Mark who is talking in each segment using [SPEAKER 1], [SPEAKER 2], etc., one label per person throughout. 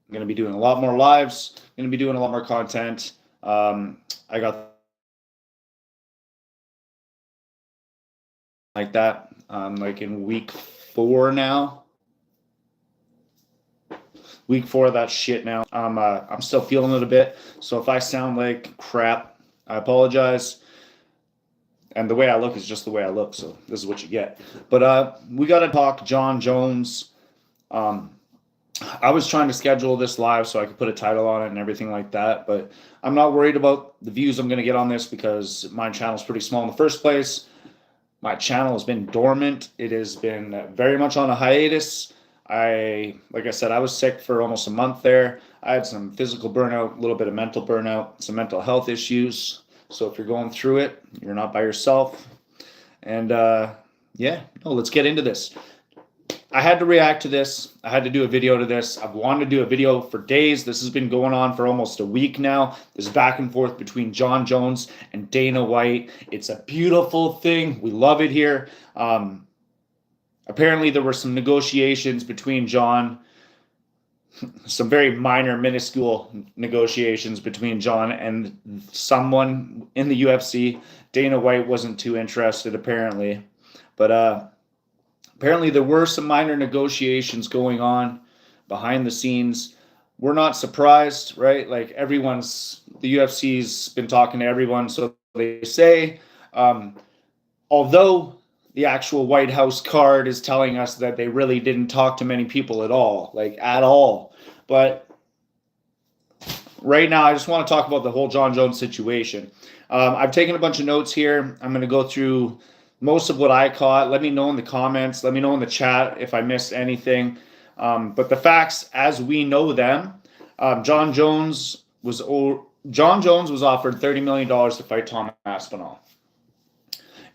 [SPEAKER 1] I'm going to be doing a lot more lives. I'm going to be doing a lot more content. I got like that. Like in week 4 now. Week 4 of that shit now. I'm still feeling it a bit. So if I sound like crap, I apologize. And the way I look is just the way I look. So this is what you get. But we got to talk Jon Jones. I was trying to schedule this live so I could put a title on it and everything like that. But I'm not worried about the views I'm going to get on this because my channel is pretty small in the first place. My channel has been dormant. It has been very much on a hiatus. Like I said, I was sick for almost a month there. I had some physical burnout, a little bit of mental burnout, some mental health issues. So if you're going through it, you're not by yourself. And yeah, no, let's get into this. I had to react to this. I had to do a video to this. I've wanted to do a video for days. This has been going on for almost a week now. This back and forth between Jon Jones and Dana White. It's a beautiful thing. We love it here. Apparently there were some negotiations between Jon, some very minor, minuscule negotiations between Jon and someone in the UFC. Dana White wasn't too interested, apparently. But apparently there were some minor negotiations going on behind the scenes. We're not surprised, right? Like the UFC's been talking to everyone, so they say. Although the actual White House card is telling us that they really didn't talk to many people at all, like at all. But right now, I just want to talk about the whole Jon Jones situation. I've taken a bunch of notes here. I'm going to go through most of what I caught. Let me know in the comments. Let me know in the chat if I missed anything. But the facts, as we know them, Jon Jones was offered $30 million to fight Tom Aspinall.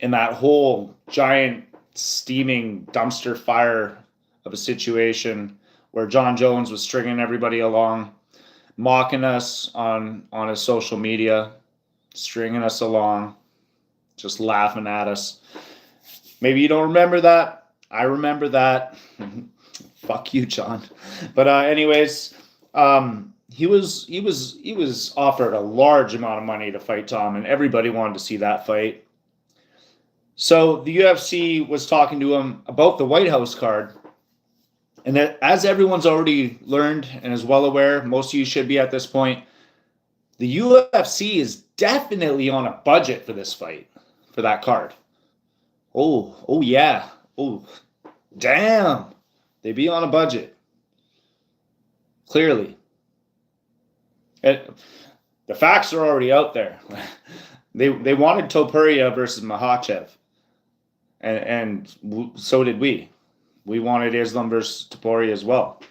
[SPEAKER 1] In that whole giant steaming dumpster fire of a situation where Jon Jones was stringing everybody along, mocking us on his social media, stringing us along, just laughing at us. Maybe you don't remember that. I remember that. Fuck you, Jon. But anyways, he was offered a large amount of money to fight Tom, and everybody wanted to see that fight. So the UFC was talking to him about the White House card. And that, as everyone's already learned and is well aware, most of you should be at this point, the UFC is definitely on a budget for this fight, for that card. Oh yeah. Oh, damn. They be on a budget. Clearly. The facts are already out there. They wanted Topuria versus Makhachev. And so did we. We wanted Islam versus Topuria as well.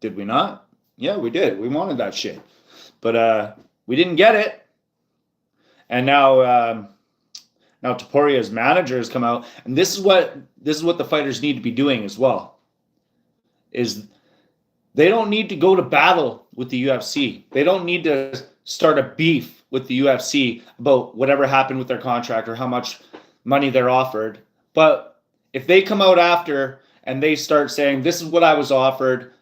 [SPEAKER 1] Did we not? Yeah, we did. We wanted that shit. But we didn't get it. And now Topuria's manager has come out, and this is what the fighters need to be doing as well. Is they don't need to go to battle with the UFC. They don't need to start a beef with the UFC about whatever happened with their contract or how much money they're offered. But if they come out after and they start saying, this is what I was offered,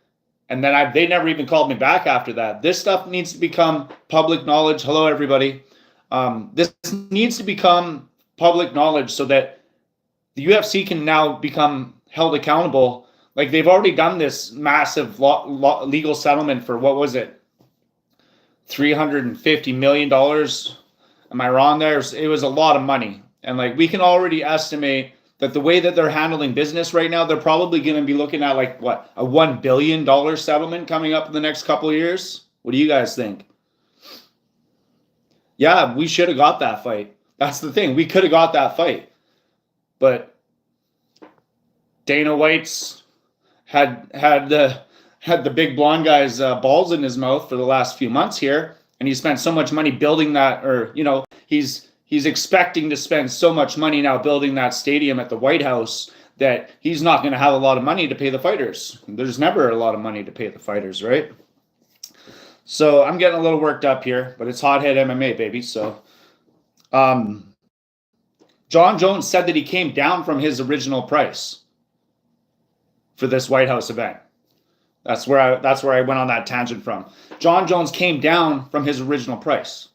[SPEAKER 1] and then they never even called me back after that, this stuff needs to become public knowledge. Hello, everybody. This needs to become public knowledge so that the UFC can now become held accountable. Like, they've already done this massive legal settlement for, what was it, $350 million? Am I wrong there? It was a lot of money. And like, we can already estimate that the way that they're handling business right now, they're probably going to be looking at like, what, a $1 billion settlement coming up in the next couple of years? What do you guys think? Yeah, we should have got that fight. That's the thing. We could have got that fight. But Dana White's had the big blonde guy's balls in his mouth for the last few months here, and he spent so much money building that, or he's expecting to spend so much money now building that stadium at the White House that he's not going to have a lot of money to pay the fighters. There's never a lot of money to pay the fighters, right? So I'm getting a little worked up here, but it's hothead MMA, baby. So Jon Jones said that he came down from his original price for this White House event. That's where I went on that tangent from. Jon Jones came down from his original price.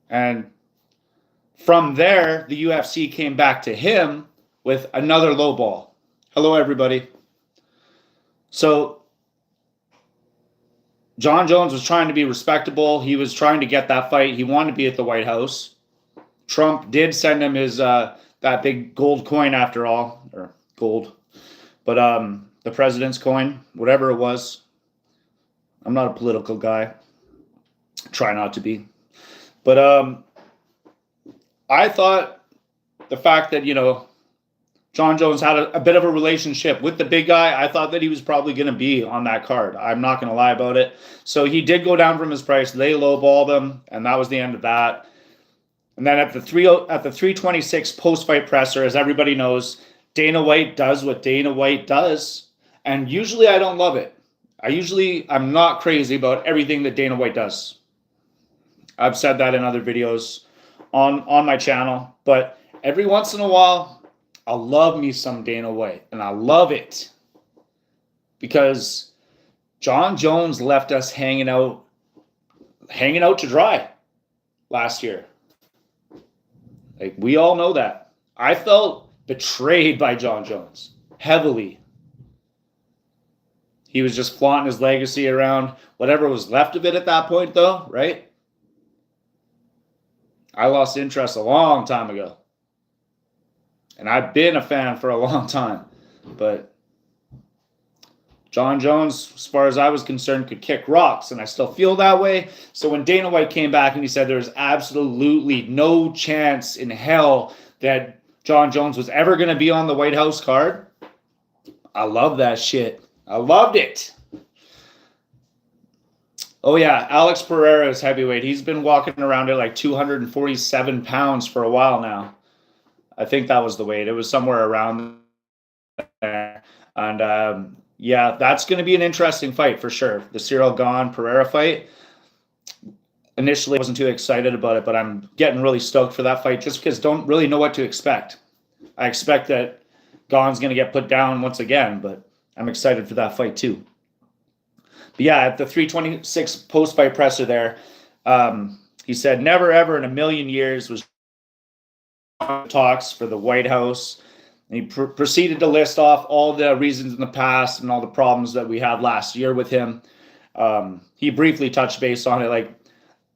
[SPEAKER 1] And from there, the UFC came back to him with another low ball. Hello, everybody. So Jon Jones was trying to be respectable. He was trying to get that fight. He wanted to be at the White House. Trump did send him his that big gold coin after all, or gold, but the president's coin, whatever it was. I'm not a political guy. Try not to be. But I thought the fact that, Jon Jones had a bit of a relationship with the big guy, I thought that he was probably going to be on that card. I'm not going to lie about it. So he did go down from his price. They lowballed him, and that was the end of that. And then at the 326 post-fight presser, as everybody knows, Dana White does what Dana White does. And usually I don't love it. I'm not crazy about everything that Dana White does. I've said that in other videos on my channel. But every once in a while, I love me some Dana White. And I love it. Because Jon Jones left us hanging out to dry last year. Like, we all know that. I felt betrayed by Jon Jones. Heavily. He was just flaunting his legacy around whatever was left of it at that point, though, right? I lost interest a long time ago. And I've been a fan for a long time. But Jon Jones, as far as I was concerned, could kick rocks, and I still feel that way. So when Dana White came back and he said there's absolutely no chance in hell that Jon Jones was ever going to be on the White House card, I love that shit. I loved it. Oh, yeah, Alex Pereira is heavyweight. He's been walking around at like 247 pounds for a while now. I think that was the weight. It was somewhere around there. And yeah, that's going to be an interesting fight for sure. The Cyril Gane-Pereira fight. Initially, I wasn't too excited about it, but I'm getting really stoked for that fight just because I don't really know what to expect. I expect that Gane's going to get put down once again, but I'm excited for that fight too. But yeah, at the 326 post-fight presser there, he said never ever in a million years was talks for the White House. And he proceeded to list off all the reasons in the past and all the problems that we had last year with him. He briefly touched base on it, like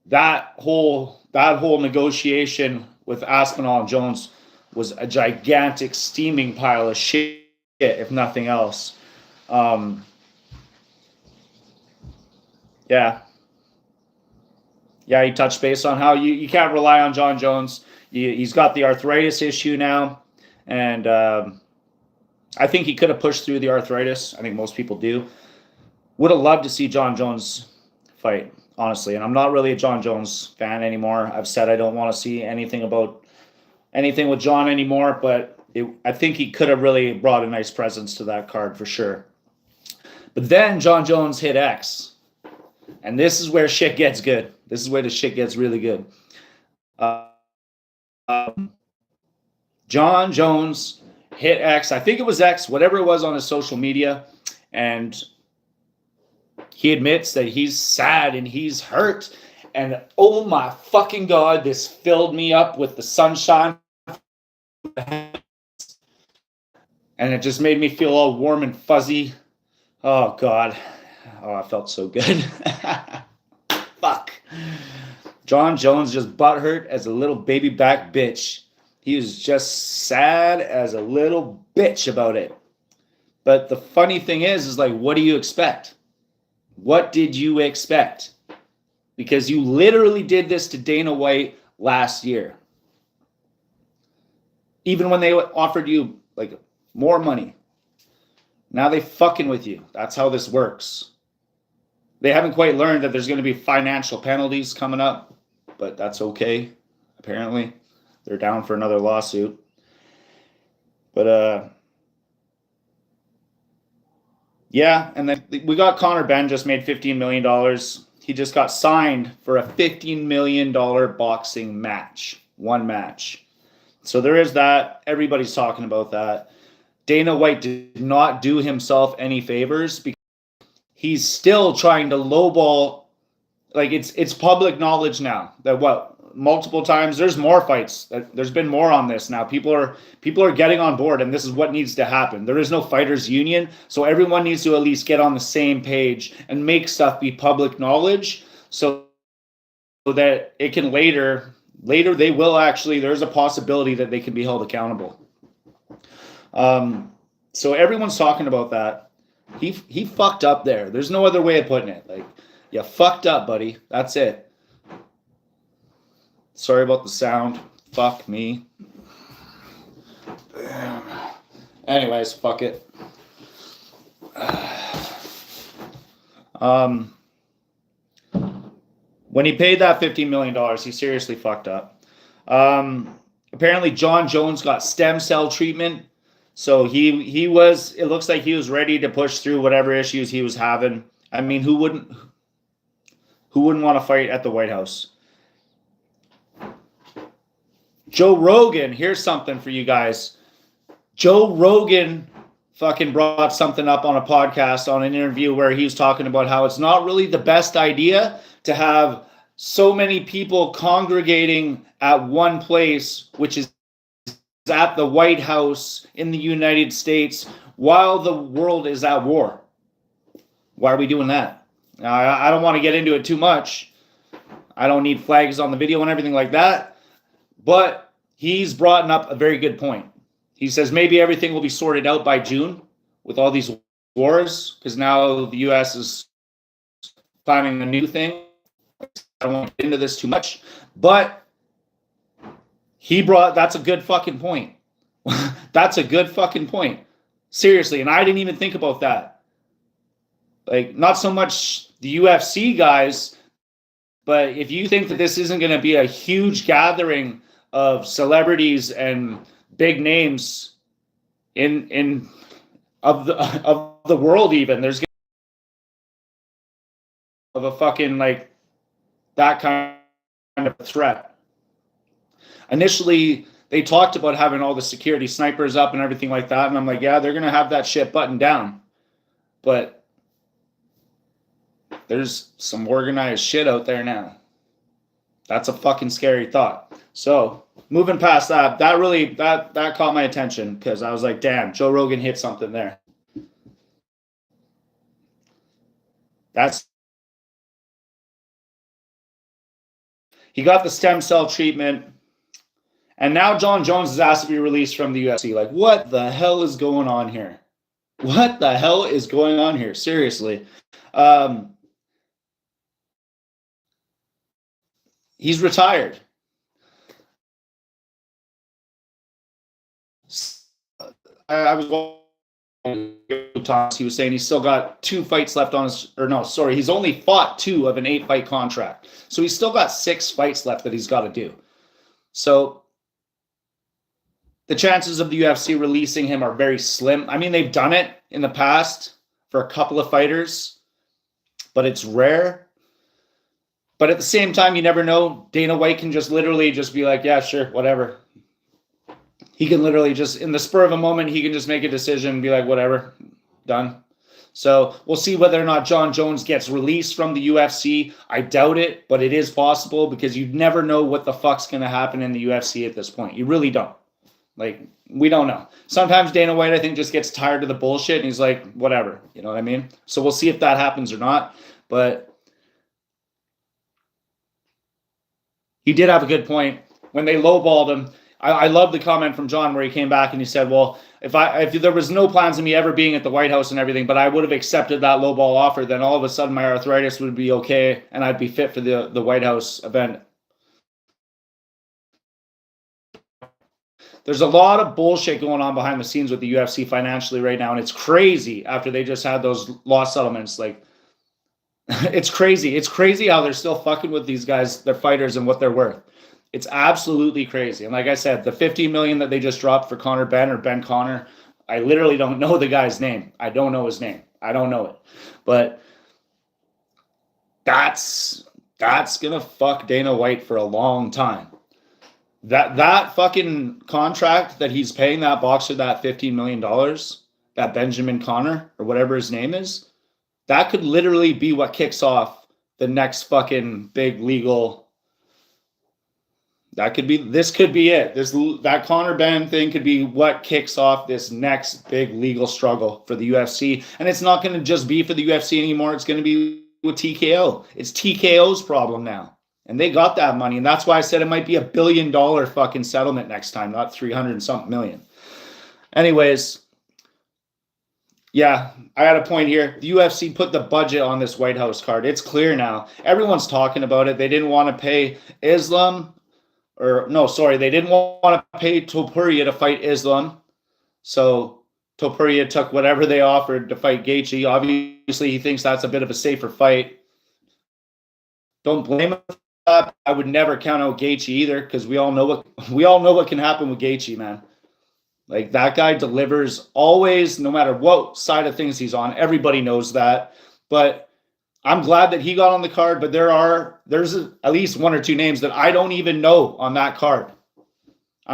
[SPEAKER 1] that whole negotiation with Aspinall and Jones was a gigantic steaming pile of shit, if nothing else. Yeah, he touched base on how you can't rely on Jon Jones. He's got the arthritis issue now. And I think he could have pushed through the arthritis. I think most people do. Would have loved to see Jon Jones fight, honestly. And I'm not really a Jon Jones fan anymore. I've said I don't want to see anything with Jon anymore. But I think he could have really brought a nice presence to that card for sure. But then Jon Jones hit X. And this is where shit gets good. This is where the shit gets really good. Jon Jones hit X. I think it was X, whatever it was on his social media. And he admits that he's sad and he's hurt. And oh my fucking God, this filled me up with the sunshine. And it just made me feel all warm and fuzzy. Oh God. Oh, I felt so good. Fuck. Jon Jones just butthurt as a little baby back bitch. He was just sad as a little bitch about it. But the funny thing is like, what do you expect? What did you expect? Because you literally did this to Dana White last year. Even when they offered you like more money. Now they fucking with you. That's how this works. They haven't quite learned that there's going to be financial penalties coming up, but that's okay, apparently. They're down for another lawsuit. But, yeah, and then we got Conor Benn just made $15 million. He just got signed for a $15 million boxing match. One match. So there is that. Everybody's talking about that. Dana White did not do himself any favors because he's still trying to lowball. Like it's public knowledge now that multiple times there's more fights. There's been more on this now. People are getting on board, and this is what needs to happen. There is no fighters union, so everyone needs to at least get on the same page and make stuff be public knowledge, so that it can later they will actually. There's a possibility that they can be held accountable. So everyone's talking about that. He fucked up there. There's no other way of putting it. Like, you fucked up, buddy. That's it. Sorry about the sound. Fuck me. Anyways, fuck it. When he paid that $15 million, he seriously fucked up. Apparently, Jon Jones got stem cell treatment. So he was, it looks like he was ready to push through whatever issues he was having. I mean, who wouldn't want to fight at the White House? Joe Rogan, here's something for you guys. Joe Rogan fucking brought something up on a podcast, on an interview, where he was talking about how it's not really the best idea to have so many people congregating at one place, which is at the White House in the United States, while the world is at war. Why are we doing that? Now, I don't want to get into it too much. I don't need flags on the video and everything like that. But he's brought up a very good point. He says maybe everything will be sorted out by June with all these wars, because now the U.S. is planning a new thing. I don't want to get into this too much, but that's a good fucking point. That's a good fucking point. Seriously, and I didn't even think about that. Like, not so much the UFC guys, but if you think that this isn't going to be a huge gathering of celebrities and big names of the world, even there's of a fucking like that kind of threat. Initially, they talked about having all the security snipers up and everything like that, and I'm like, yeah, they're gonna have that shit buttoned down, but there's some organized shit out there now. That's a fucking scary thought. So moving past that, that caught my attention, because I was like, damn, Joe Rogan hit something there. He got the stem cell treatment, and now Jon Jones is asked to be released from the UFC. Like, what the hell is going on here? What the hell is going on here? Seriously. He's retired. I was he was saying he's still got 2 fights left on his, or no, sorry, he's only fought 2 of an 8-fight contract. So he's still got 6 fights left that he's got to do. So the chances of the UFC releasing him are very slim. I mean, they've done it in the past for a couple of fighters, but it's rare. But at the same time, you never know. Dana White can just literally just be like, yeah, sure, whatever. He can literally just, in the spur of a moment, he can just make a decision and be like, whatever, done. So we'll see whether or not Jon Jones gets released from the UFC. I doubt it, but it is possible, because you never know what the fuck's going to happen in the UFC at this point. You really don't. Like, we don't know. Sometimes Dana White, I think, just gets tired of the bullshit, and he's like, whatever. You know what I mean? So we'll see if that happens or not. But he did have a good point. When they lowballed him, I love the comment from John where he came back and he said, well, if there was no plans of me ever being at the White House and everything, but I would have accepted that lowball offer, then all of a sudden my arthritis would be okay and I'd be fit for the White House event. There's a lot of bullshit going on behind the scenes with the UFC financially right now, and it's crazy after they just had those law settlements. Like, it's crazy. It's crazy how they're still fucking with these guys, their fighters, and what they're worth. It's absolutely crazy. And like I said, the $50 million that they just dropped for Conor Benn, or Ben Connor, I literally don't know the guy's name. I don't know his name. I don't know it. But that's gonna fuck Dana White for a long time. That fucking contract that he's paying that boxer, that $15 million, that Benjamin Connor or whatever his name is, that could literally be what kicks off the next fucking big legal. This could be it. That Conor Ben thing could be what kicks off this next big legal struggle for the UFC. And it's not going to just be for the UFC anymore. It's going to be with TKO. It's TKO's problem now. And they got that money. And that's why I said it might be $1 billion fucking settlement next time, not 300 and something million. Anyways, yeah, I had a point here. The UFC put the budget on this White House card. It's clear now. Everyone's talking about it. They didn't want to pay Islam. They didn't want to pay Topuria to fight Islam. So Topuria took whatever they offered to fight Gaethje. Obviously, he thinks that's a bit of a safer fight. Don't blame him for that. I would never count out Gaethje either, because we all know what can happen with Gaethje, man. Like, that guy delivers always, no matter what side of things he's on. Everybody knows that. But I'm glad that he got on the card, but there's at least one or two names that I don't even know on that card. I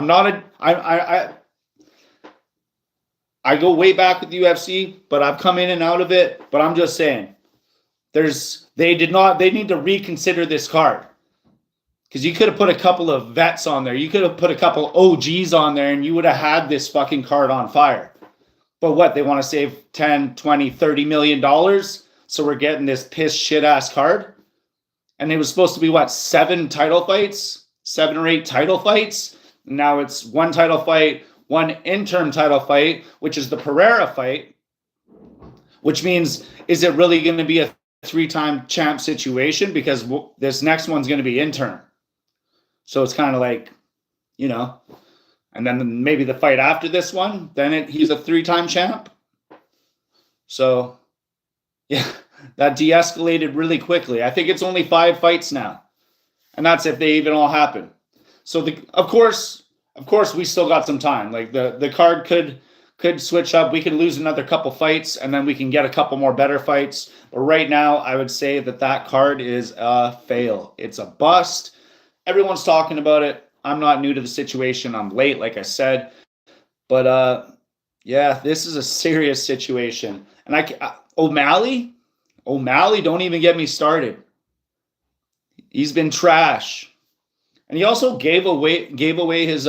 [SPEAKER 1] go way back with the UFC, but I've come in and out of it. But I'm just saying, they need to reconsider this card. Because you could have put a couple of vets on there. You could have put a couple OGs on there, and you would have had this fucking card on fire. But what, they want to save 10, 20, $30 million? So we're getting this piss shit ass card. And it was supposed to be what, 7 or 8 title fights. Now it's 1 title fight, 1 interim title fight, which is the Pereira fight. Which means, is it really going to be a 3-time champ situation? Because this next one's going to be interim. So it's kind of like, and then maybe the fight after this one, then he's a 3-time champ. So yeah, that de-escalated really quickly. I think it's only 5 fights now. And that's if they even all happen. So of course we still got some time. Like the card could switch up. We can lose another couple fights, and then we can get a couple more better fights. But right now, I would say that card is a fail. It's a bust. Everyone's talking about it. I'm not new to the situation. I'm late, like I said. But yeah, this is a serious situation. And O'Malley, don't even get me started. He's been trash. And he also gave away his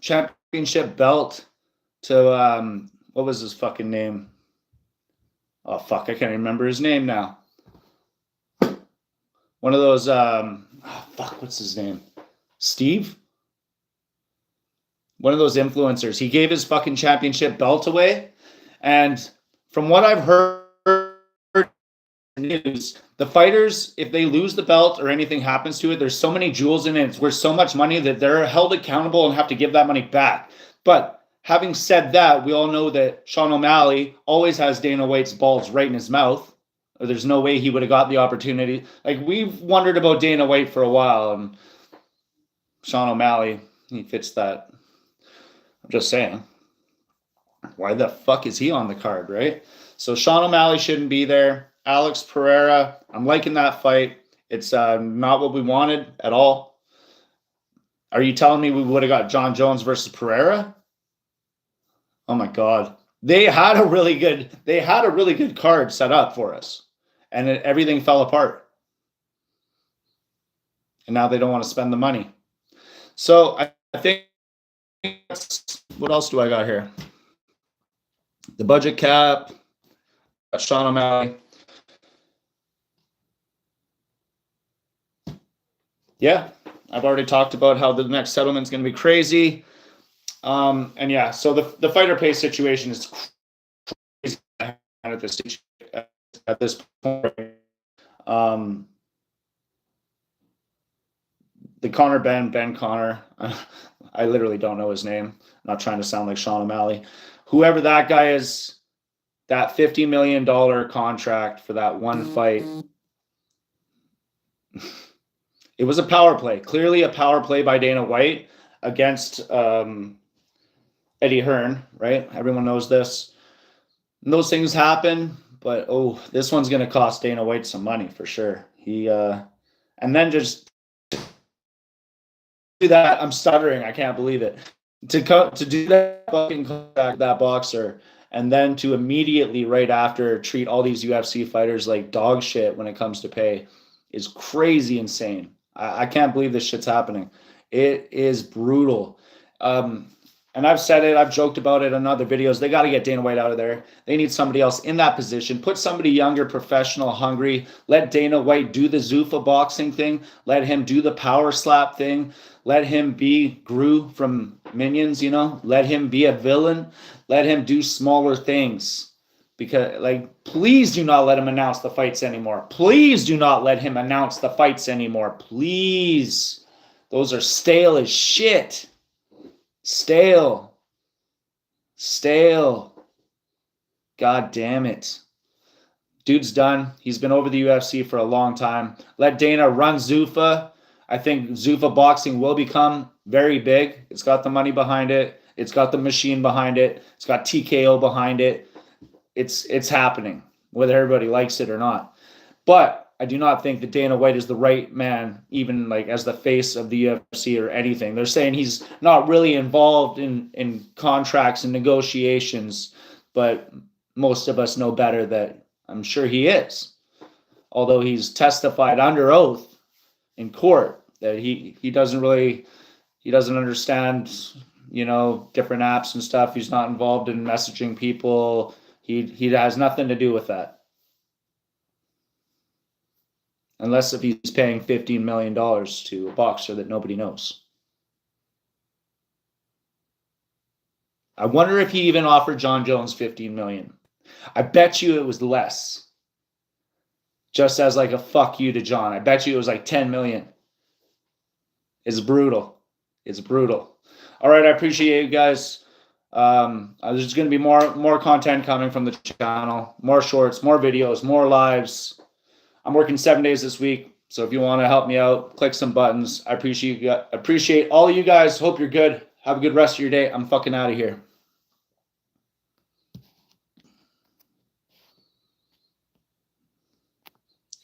[SPEAKER 1] championship belt to what was his fucking name? Oh fuck, I can't remember his name now. One of those what's his name? Steve? One of those influencers. He gave his fucking championship belt away, and from what I've heard news, the fighters, if they lose the belt or anything happens to it, there's so many jewels in it, it's worth so much money that they're held accountable and have to give that money back. But having said that, we all know that Sean O'Malley always has Dana White's balls right in his mouth, or there's no way he would have got the opportunity. Like, we've wondered about Dana White for a while, and Sean O'Malley, he fits that. I'm just saying, why the fuck is he on the card, right? So Sean O'Malley shouldn't be there. Alex Pereira, I'm liking that fight. It's not what we wanted at all. Are you telling me we would have got Jon Jones versus Pereira? Oh my God. They had a really good card set up for us, and everything fell apart. And now they don't want to spend the money. So I think, what else do I got here? The budget cap, Sean O'Malley. Yeah, I've already talked about how the next settlement is going to be crazy. And yeah, so the fighter pay situation is crazy at this point. The Conor Ben Conor, I literally don't know his name. I'm not trying to sound like Sean O'Malley. Whoever that guy is, that $50 million contract for that one fight, it was a power play. Clearly a power play by Dana White against Eddie Hearn, right? Everyone knows this. And those things happen, but this one's going to cost Dana White some money for sure. And then just that, I'm stuttering. I can't believe it. To do that fucking contact that boxer, and then to immediately right after treat all these UFC fighters like dog shit when it comes to pay is crazy insane. I can't believe this shit's happening. It is brutal. And I've said it, I've joked about it in other videos. They got to get Dana White out of there. They need somebody else in that position. Put somebody younger, professional, hungry. Let Dana White do the Zuffa boxing thing. Let him do the power slap thing. Let him be Gru from Minions, you know? Let him be a villain. Let him do smaller things. Because, like, please do not let him announce the fights anymore. Please do not let him announce the fights anymore. Please. Those are stale as shit. Stale. God damn it. Dude's done. He's been over the UFC for a long time. Let Dana run Zuffa. I think Zuffa boxing will become very big. It's got the money behind it. It's got the machine behind it. It's got TKO behind it. It's happening, whether everybody likes it or not. But I do not think that Dana White is the right man, even like as the face of the UFC or anything. They're saying he's not really involved in contracts and negotiations, but most of us know better that I'm sure he is. Although he's testified under oath in court that he doesn't understand, you know, different apps and stuff. He's not involved in messaging people. He has nothing to do with that. Unless if he's paying $15 million to a boxer that nobody knows. I wonder if he even offered Jon Jones $15 million. I bet you it was less. Just as like a fuck you to Jon. I bet you it was like $10 million. It's brutal. It's brutal. All right, I appreciate you guys. There's going to be more content coming from the channel. More shorts, more videos, more lives. I'm working 7 days this week, so if you want to help me out, click some buttons. I appreciate all of you guys. Hope you're good. Have a good rest of your day. I'm fucking out of here.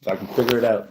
[SPEAKER 1] If I can figure it out.